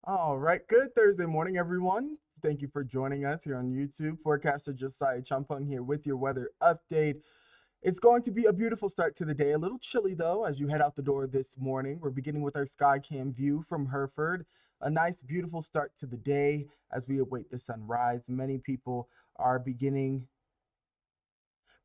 All right, good Thursday morning, everyone. Thank you for joining us here on YouTube. Forecaster Josiah Acheampong here with your weather update. It's going to be a beautiful start to the day. A little chilly though as you head out the door this morning. We're beginning with our sky cam view from Hereford. A nice, beautiful start to the day as we await the sunrise. Are beginning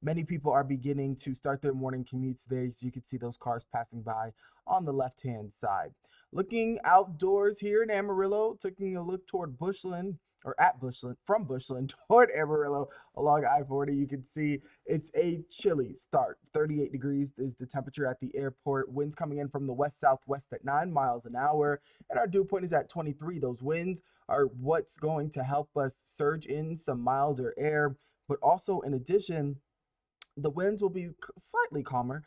Many people are beginning to start their morning commutes there. As you can see those cars passing by on the left-hand side. Looking outdoors here in Amarillo, taking a look toward Bushland, or at Bushland, from Bushland toward Amarillo along I-40, you can see it's a chilly start. 38 degrees is the temperature at the airport. Winds coming in from the west-southwest at 9 miles an hour, and our dew point is at 23. Those winds are what's going to help us surge in some milder air, but also in addition, the winds will be slightly calmer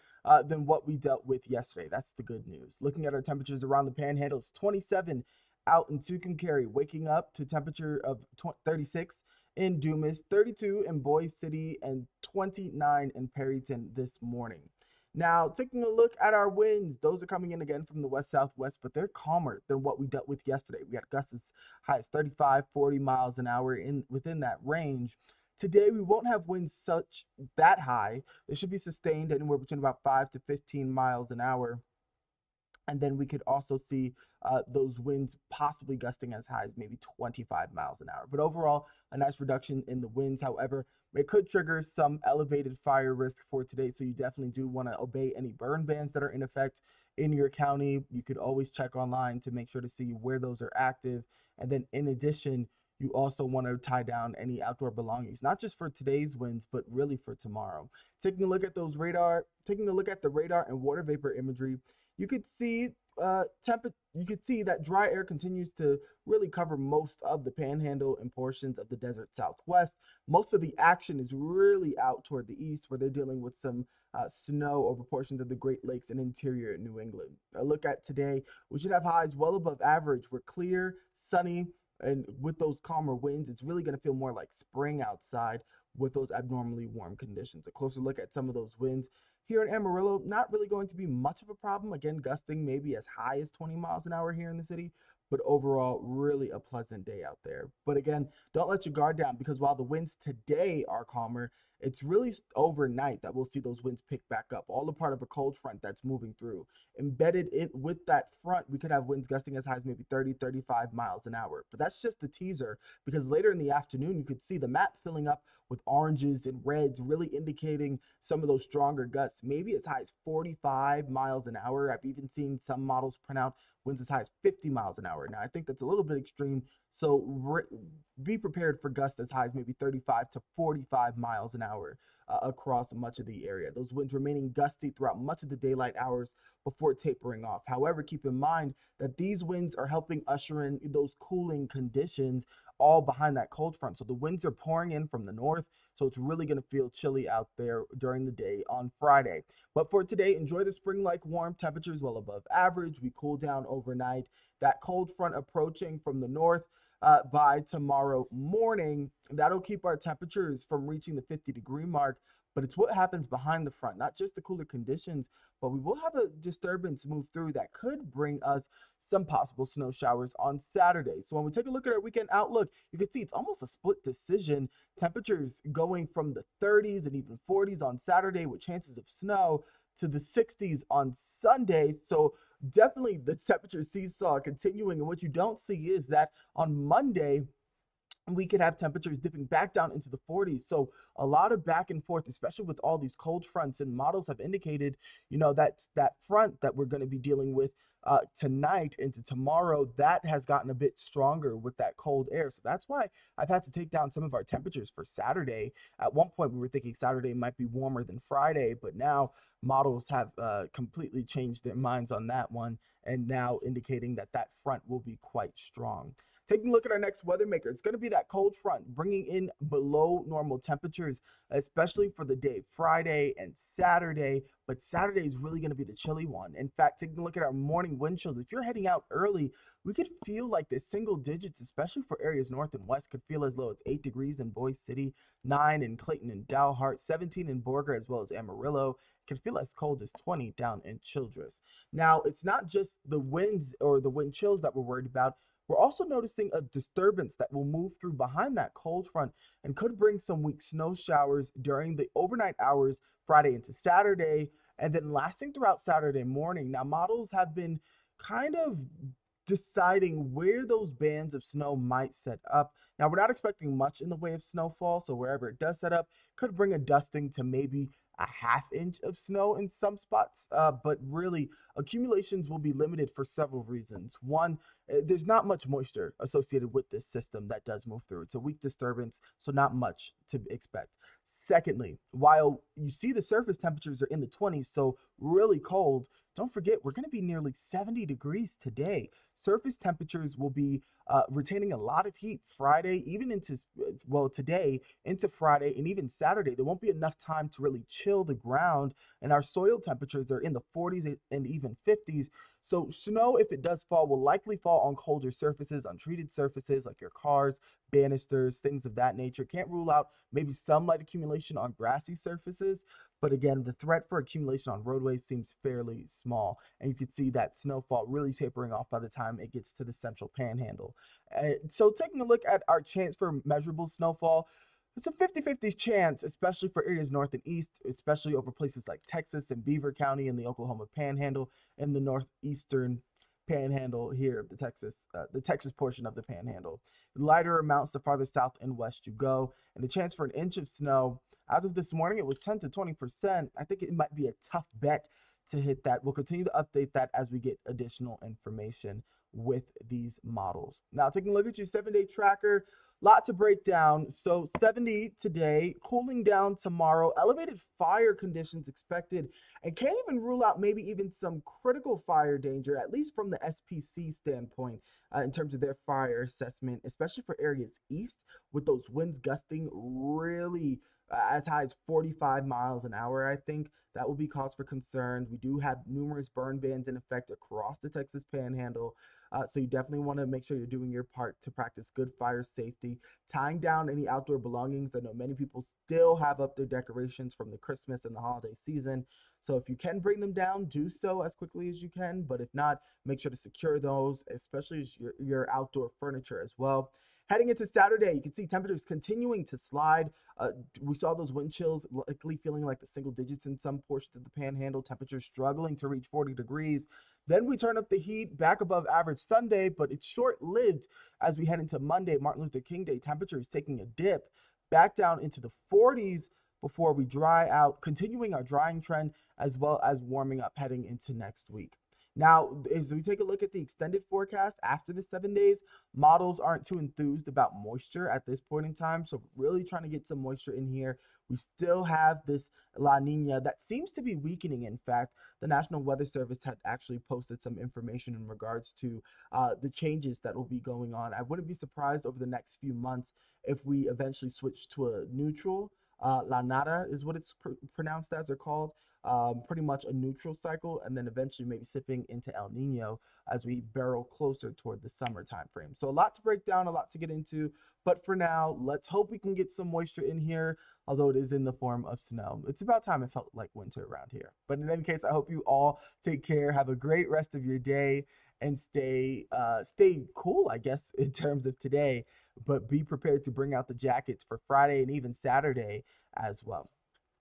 than what we dealt with yesterday. That's the good news. Looking at our temperatures around the panhandle, it's 27 out in Tucumcari, waking up to temperature of 36 in Dumas, 32 in Boise City, and 29 in Perryton this morning. Now, taking a look at our winds, those are coming in again from the west southwest, but they're calmer than what we dealt with yesterday. We had gusts as high as 35, 40 miles an hour in within that range. Today, we won't have winds such that high. They should be sustained anywhere between about 5 to 15 miles an hour. And then we could also see those winds possibly gusting as high as maybe 25 miles an hour. But overall, a nice reduction in the winds. However, it could trigger some elevated fire risk for today. So you definitely do want to obey any burn bans that are in effect in your county. You could always check online to make sure to see where those are active. And then in addition, you also want to tie down any outdoor belongings, not just for today's winds, but really for tomorrow. Taking a look at the radar and water vapor imagery, you could see you could see that dry air continues to really cover most of the panhandle and portions of the desert southwest. Most of the action is really out toward the east, where they're dealing with some snow over portions of the Great Lakes and interior New England. A look at today, we should have highs well above average. We're clear, sunny, and with those calmer winds, it's really going to feel more like spring outside with those abnormally warm conditions. A closer look at some of those winds here in Amarillo, not really going to be much of a problem. Again, gusting maybe as high as 20 miles an hour here in the city, but overall, really a pleasant day out there. But again, don't let your guard down, because while the winds today are calmer, it's really overnight that we'll see those winds pick back up, all a part of a cold front that's moving through. Embedded in with that front, we could have winds gusting as high as maybe 30, 35 miles an hour. But that's just the teaser, because later in the afternoon, you could see the map filling up with oranges and reds, really indicating some of those stronger gusts, maybe as high as 45 miles an hour. I've even seen some models print out winds as high as 50 miles an hour. Now, I think that's a little bit extreme, so be prepared for gusts as high as maybe 35 to 45 miles an hour across much of the area. Those winds remaining gusty throughout much of the daylight hours before tapering off. However, keep in mind that these winds are helping usher in those cooling conditions all behind that cold front. So the winds are pouring in from the north, so it's really going to feel chilly out there during the day on Friday. But for today, enjoy the spring-like warm temperatures well above average. We cool down overnight. That cold front approaching from the north by tomorrow morning, that'll keep our temperatures from reaching the 50-degree mark. But it's what happens behind the front, not just the cooler conditions, but we will have a disturbance move through that could bring us some possible snow showers on Saturday. So when we take a look at our weekend outlook, you can see it's almost a split decision. Temperatures going from the 30s and even 40s on Saturday with chances of snow to the 60s on Sunday. So definitely the temperature seesaw continuing. And what you don't see is that on Monday, we could have temperatures dipping back down into the 40s. So a lot of back and forth, especially with all these cold fronts, and models have indicated, that front that we're going to be dealing with tonight into tomorrow, that has gotten a bit stronger with that cold air. So that's why I've had to take down some of our temperatures for Saturday. At one point, we were thinking Saturday might be warmer than Friday, but now models have completely changed their minds on that one, and now indicating that that front will be quite strong. Taking a look at our next weather maker, it's going to be that cold front bringing in below normal temperatures, especially for the day Friday and Saturday. But Saturday is really going to be the chilly one. In fact, taking a look at our morning wind chills, if you're heading out early, we could feel like the single digits, especially for areas north and west, could feel as low as 8 degrees in Boise City, 9 in Clayton and Dalhart, 17 in Borger, as well as Amarillo. It can feel as cold as 20 down in Childress. Now, it's not just the winds or the wind chills that we're worried about. We're also noticing a disturbance that will move through behind that cold front and could bring some weak snow showers during the overnight hours Friday into Saturday, and then lasting throughout Saturday morning. Now, models have been kind of deciding where those bands of snow might set up. Now, we're not expecting much in the way of snowfall, so wherever it does set up could bring a dusting to maybe a half inch of snow in some spots, but really accumulations will be limited for several reasons. One, there's not much moisture associated with this system that does move through. It's a weak disturbance, so not much to expect. Secondly, while you see the surface temperatures are in the 20s, so really cold, don't forget we're going to be nearly 70 degrees today. Surface temperatures will be retaining a lot of heat Friday, even into, well, today, into Friday, and even Saturday. There won't be enough time to really chill the ground, and our soil temperatures are in the 40s and even 50s. So snow, if it does fall, will likely fall on colder surfaces, untreated surfaces like your cars, banisters, things of that nature. Can't rule out maybe some light accumulation on grassy surfaces, but again, the threat for accumulation on roadways seems fairly small, and you can see that snowfall really tapering off by the time it gets to the central panhandle. So taking a look at our chance for measurable snowfall, it's a 50-50 chance, especially for areas north and east, especially over places like Texas and Beaver County and the Oklahoma Panhandle and the northeastern Panhandle here, the Texas portion of the Panhandle. Lighter amounts the farther south and west you go, and the chance for an inch of snow. As of this morning, it was 10 to 20%. I think it might be a tough bet to hit that. We'll continue to update that as we get additional information with these models. Now, taking a look at your 7-day tracker, lot to break down. So 70 today, cooling down tomorrow, elevated fire conditions expected, and can't even rule out maybe even some critical fire danger, at least from the SPC standpoint, in terms of their fire assessment, especially for areas east with those winds gusting really as high as 45 miles an hour. I think that will be cause for concern. We do have numerous burn bans in effect across the Texas Panhandle. So you definitely want to make sure you're doing your part to practice good fire safety, tying down any outdoor belongings. I know many people still have up their decorations from the Christmas and the holiday season. So if you can bring them down, do so as quickly as you can. But if not, make sure to secure those, especially your outdoor furniture as well. Heading into Saturday, you can see temperatures continuing to slide. We saw those wind chills likely feeling like the single digits in some portions of the panhandle, temperatures struggling to reach 40 degrees. Then we turn up the heat back above average Sunday, but it's short-lived as we head into Monday, Martin Luther King Day. Temperatures taking a dip back down into the 40s before we dry out, continuing our drying trend as well as warming up heading into next week. Now, as we take a look at the extended forecast after the 7 days, models aren't too enthused about moisture at this point in time. So really trying to get some moisture in here. We still have this La Nina that seems to be weakening. In fact, the National Weather Service had actually posted some information in regards to the changes that will be going on. I wouldn't be surprised over the next few months if we eventually switch to a neutral. La Nada is what it's pronounced as or called. Pretty much a neutral cycle, and then eventually maybe sipping into El Nino as we barrel closer toward the summer time frame. So a lot to break down, a lot to get into, but for now, let's hope we can get some moisture in here, although it is in the form of snow. It's about time it felt like winter around here. But in any case, I hope you all take care, have a great rest of your day, and stay cool, I guess, in terms of today, but be prepared to bring out the jackets for Friday and even Saturday as well.